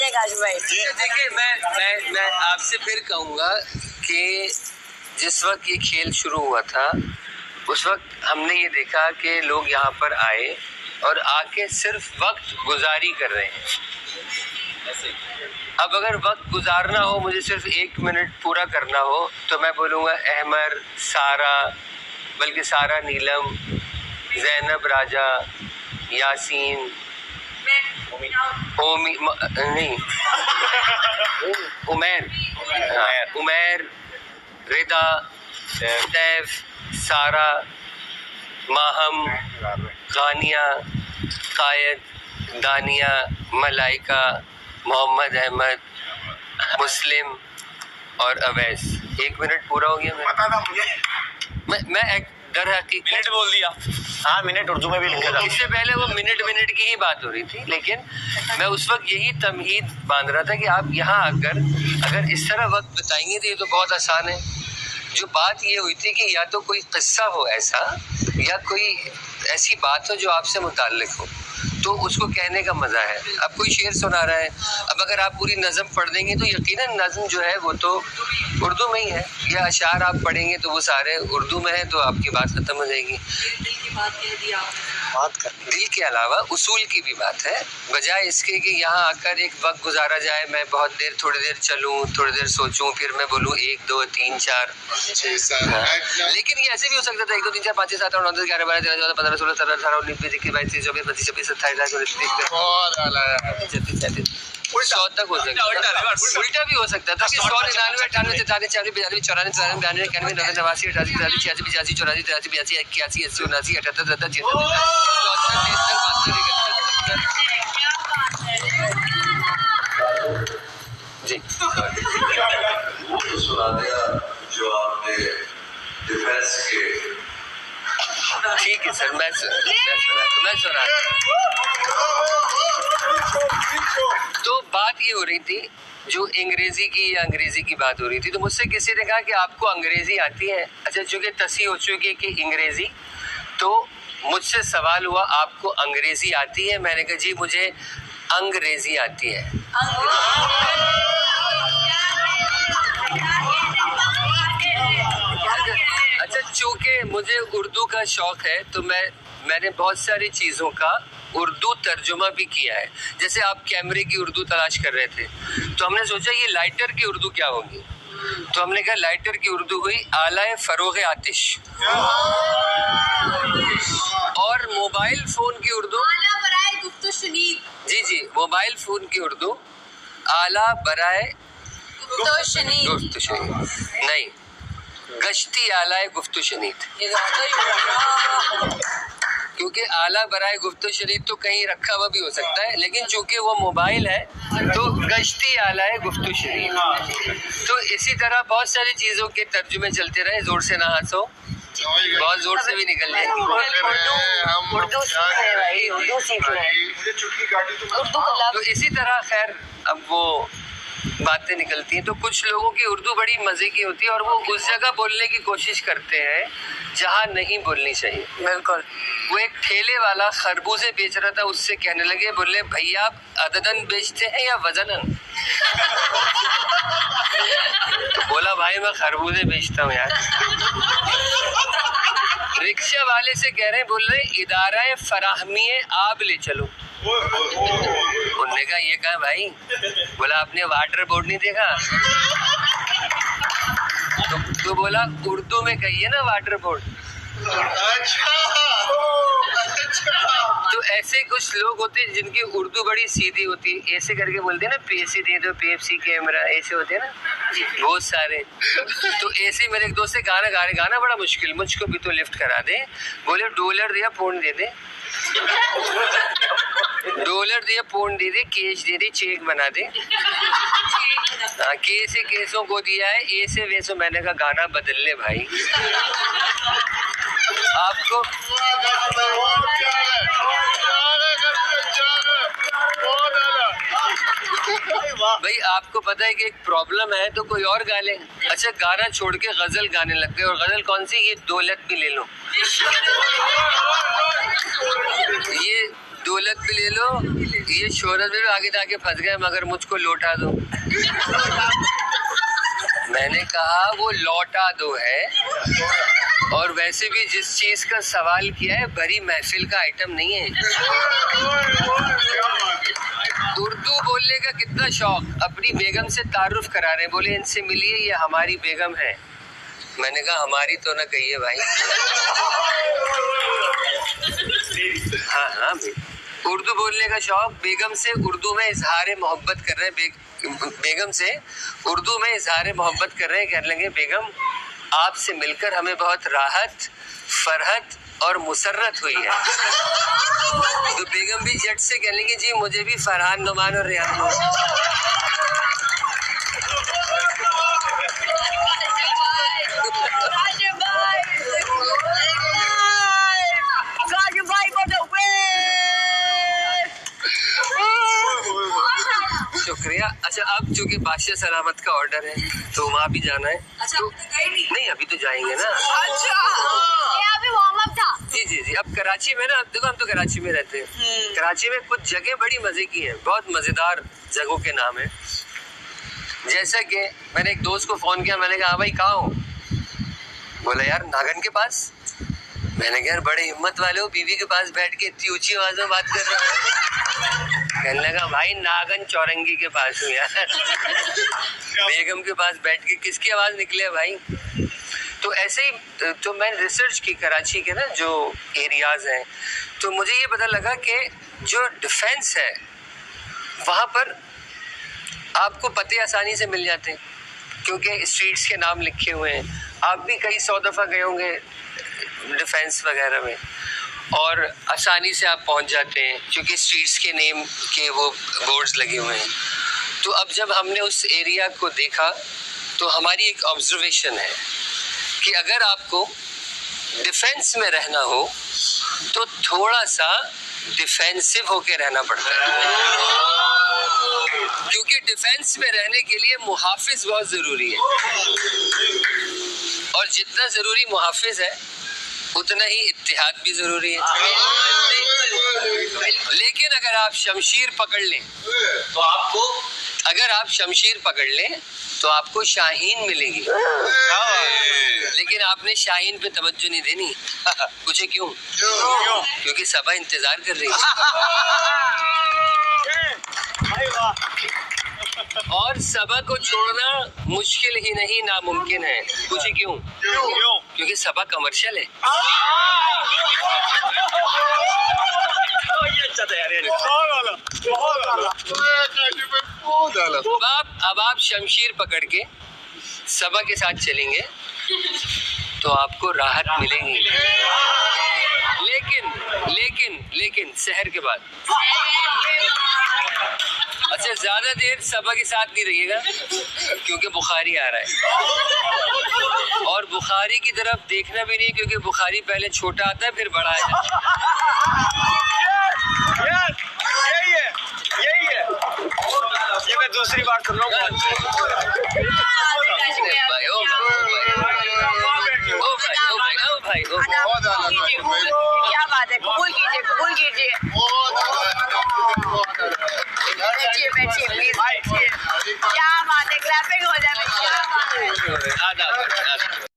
चलेगा आजू भाई। देखिए मैं आपसे फिर कहूँगा कि जिस वक्त ये खेल शुरू हुआ था उस वक्त हमने ये देखा कि लोग यहाँ पर आए और आके सिर्फ वक्त गुजारी कर रहे हैं। अब अगर वक्त गुजारना हो, मुझे सिर्फ 1 मिनट पूरा करना हो, तो मैं बोलूँगा अहमर, सारा, बल्कि सारा, नीलम, जैनब राजा, यासीन, उमैर, रिदा, सैफ, सारा, माहम, गानिया, कायद, दानिया, मलाइका, मोहम्मद अहमद, मुस्लिम और अवैस। 1 मिनट पूरा हो गया। मैं एक दर हकीकत मिनट बोल दिया। हाँ, मिनट उर्दू में भी लिखा था। इससे पहले वो मिनट की ही बात हो रही थी, लेकिन मैं उस वक्त यही तमहीद बांध रहा था कि आप यहाँ आकर अगर इस तरह वक्त बिताएंगे तो ये तो बहुत आसान है। जो बात ये हुई थी कि या तो कोई किस्सा हो ऐसा या कोई ऐसी बात हो जो आपसे मुताल्लिक हो, तो उसको कहने का मज़ा है। अब कोई शेर सुना रहा है, अब अगर आप पूरी नज़म पढ़ देंगे तो यकीनन नज़म जो है वो तो उर्दू में ही है, या अशार आप पढ़ेंगे तो वो सारे उर्दू में है, तो आपकी बात ख़त्म हो जाएगी। दिल के अलावा उसूल की भी बात है, बजाय इसके कि यहाँ आकर एक वक्त गुजारा जाए, मैं बहुत देर, थोड़ी देर चलूँ, थोड़ी देर सोचूं, फिर मैं बोलूँ 1 2 3 4। लेकिन ये ऐसे भी हो सकता था 1 2 3 4 5 6 7 8 9 10 11 12 13 14 15 16 17 18 19 20 21 22 23 24 25 26 27 28 100 तक हो सकता है। उल्टा भी हो सकता था कि 100 99 98 43 40 42 94 94 92 91 92 89 88 89 86 86 84 85 84 82 81 81 80 79 जी वो तो सुना दिया जो आपने डिफेंस के। ठीक है सर, मैं सुना। तो बात ये हो रही थी, जो अंग्रेजी की बात हो रही थी, तो मुझसे किसी ने कहा कि आपको अंग्रेजी आती है। अच्छा, चूंकि तसी हो चुकी कि अंग्रेजी, तो मुझसे सवाल हुआ आपको अंग्रेजी आती है? मैंने कहा जी मुझे अंग्रेजी आती है। अच्छा, चूंकि मुझे उर्दू का शौक है तो मैंने बहुत सारी चीज़ों का उर्दू तर्जुमा भी किया है। जैसे आप कैमरे की उर्दू तलाश कर रहे थे, तो हमने सोचा ये लाइटर की उर्दू क्या होगी, तो हमने कहा लाइटर की उर्दू हुई आलाए फरोग़ आतिश। और मोबाइल फ़ोन की उर्दू आला बराए गुफ्तु शुनीद। जी, मोबाइल फ़ोन की उर्दू आला बराए गुफ्तु शुनीद नहीं, गश्ती आलाए गुफ्तु शनीद। क्योंकि आला बराए गुफ्तु शनीद तो कहीं रखा हुआ भी हो सकता है, लेकिन चूंकि वो मोबाइल है तो गश्ती आलाए गुफ्तु शनीद। तो इसी तरह बहुत सारी चीज़ों के तर्जुमे चलते रहे। जोर से ना हंसो, बहुत जोर से भी निकल जाएगी। उर्दू सीख रहे हैं। तो इसी तरह खैर अब वो बातें निकलती हैं। तो कुछ लोगों की उर्दू बड़ी मज़े की होती है और वो उस जगह बोलने की कोशिश करते हैं जहाँ नहीं बोलनी चाहिए। बिल्कुल। वो एक ठेले वाला खरबूजे बेच रहा था, उससे कहने लगे, बोले भैया आप अददन बेचते हैं या वजनन? तो बोला भाई मैं खरबूजे बेचता हूँ यार। रिक्शा वाले से कह रहे हैं, बोल रहे इदारा फराहमी आब ले चलो। उन्होंने कहा ये कहा भाई? बोला आपने वाटर बोर्ड नहीं देखा? तो बोला उर्दू में कहिए ना वाटर बोर्ड। तो ऐसे कुछ लोग होते हैं जिनकी उर्दू बड़ी सीधी होती है, ऐसे करके बोलते हैं ना पैसे दे दो, पेप्सी कैमरा, ऐसे होते हैं ना बहुत सारे। तो ऐसे मेरे एक दोस्त से गाना बड़ा मुश्किल, मुझको भी तो लिफ्ट करा दे। बोले डॉलर दिया पौंड दे दे, डॉलर दिया पौंड दे दे, कैश दे दे, चेक बना दे। हाँ, कैसे केसों को दिया है, ऐसे वैसे। मैंने कहा गाना बदल ले भाई। आपको भाई आपको पता है कि एक प्रॉब्लम है तो कोई और गा ले। अच्छा, गाना छोड़ के गजल गाने लग गए, और गजल कौन सी? ये दौलत भी ले लो। ये दौलत भी ले लो, ये शोहरत भी लो, आगे जाके फंस गए, मगर मुझको लौटा दो। मैंने कहा वो लौटा दो है, और वैसे भी जिस चीज का सवाल किया है बड़ी महफिल का आइटम नहीं है। उर्दू बोलने का कितना शौक, अपनी बेगम से तारुफ करा रहे हैं, बोले इनसे मिलिए, ये हमारी बेगम है। मैंने कहा हमारी तो ना कहिए भाई। हाँ हाँ भाई, उर्दू बोलने का शौक, बेगम से उर्दू में इजहार मोहब्बत कर रहे हैं, बेगम से उर्दू में इजहार मोहब्बत कर रहे हैं, कहने लगे बेगम आपसे मिलकर हमें बहुत राहत, फरहत और मुसर्रत हुई है। तो बेगम भी झट से कहने लगी जी मुझे भी फरहान, नुमान और रेहान हुआ। शुक्रिया। अच्छा, अब चूंकि बादशाह सलामत का ऑर्डर है तो वहाँ भी जाना है। अच्छा, तो नहीं, अभी तो जाएंगे ना। अच्छा, ये अभी वार्म अप था। जी जी जी। अब कराची में ना, देखो हम तो कराची में रहते हैं, कराची में कुछ जगह बड़ी मजे की हैं, बहुत मजेदार जगहों के नाम है। जैसा कि मैंने एक दोस्त को फोन किया, मैंने कहा हाँ भाई कहाँ हो? बोला यार नागन के पास। मैंने कहा यार बड़े हिम्मत वाले हो, बीवी के पास बैठ के इतनी ऊंची आवाज में बात कर रहे हो। कहने लगा भाई नागन चौरंगी के पास हूँ यार। बेगम के पास बैठ के किसकी आवाज निकले भाई? तो ऐसे ही तो मैंने रिसर्च की कराची के ना जो एरियाज हैं, तो मुझे ये पता लगा कि जो डिफेंस है वहाँ पर आपको पते आसानी से मिल जाते हैं, क्योंकि स्ट्रीट्स के नाम लिखे हुए हैं। आप भी कई 100 दफ़ा गए होंगे डिफेंस वगैरह में, और आसानी से आप पहुंच जाते हैं क्योंकि स्ट्रीट्स के नेम के वो बोर्ड्स लगे हुए हैं। तो अब जब हमने उस एरिया को देखा तो हमारी एक ऑब्जर्वेशन है कि अगर आपको डिफेंस में रहना हो तो थोड़ा सा डिफेंसिव होके रहना पड़ता है, क्योंकि डिफेंस में रहने के लिए मुहाफिज बहुत जरूरी है, और जितना जरूरी मुहाफिज है उतना ही इत्तिहाद भी जरूरी है। लेकिन अगर आप शमशीर पकड़ लें तो आपको, अगर आप शमशीर पकड़ लें तो आपको शाहीन मिलेगी, लेकिन आपने शाहीन पे तवज्जो नहीं देनी। पूछे क्यों? क्योंकि सबा इंतजार कर रही है, और सबा को छोड़ना मुश्किल ही नहीं नामुमकिन है। पूछे क्यों? क्योंकि सबा कमर्शियल है। अब आप शमशीर पकड़ के सबा के साथ चलेंगे तो आपको राहत मिलेगी, लेकिन सहर के बाद। अच्छा, ज्यादा देर सबा के साथ नहीं रहिएगा क्योंकि बुखारी आ रहा है, और बुखारी की तरफ देखना भी नहीं क्योंकि बुखारी पहले छोटा आता है फिर बड़ा आता है। यही है। ये मैं दूसरी बार सुन रहा हूँ। क्या बात है, कबूल कीजिए। बैठिए प्लीज। क्या बात है, क्लैपिंग हो जाए। क्या बात है।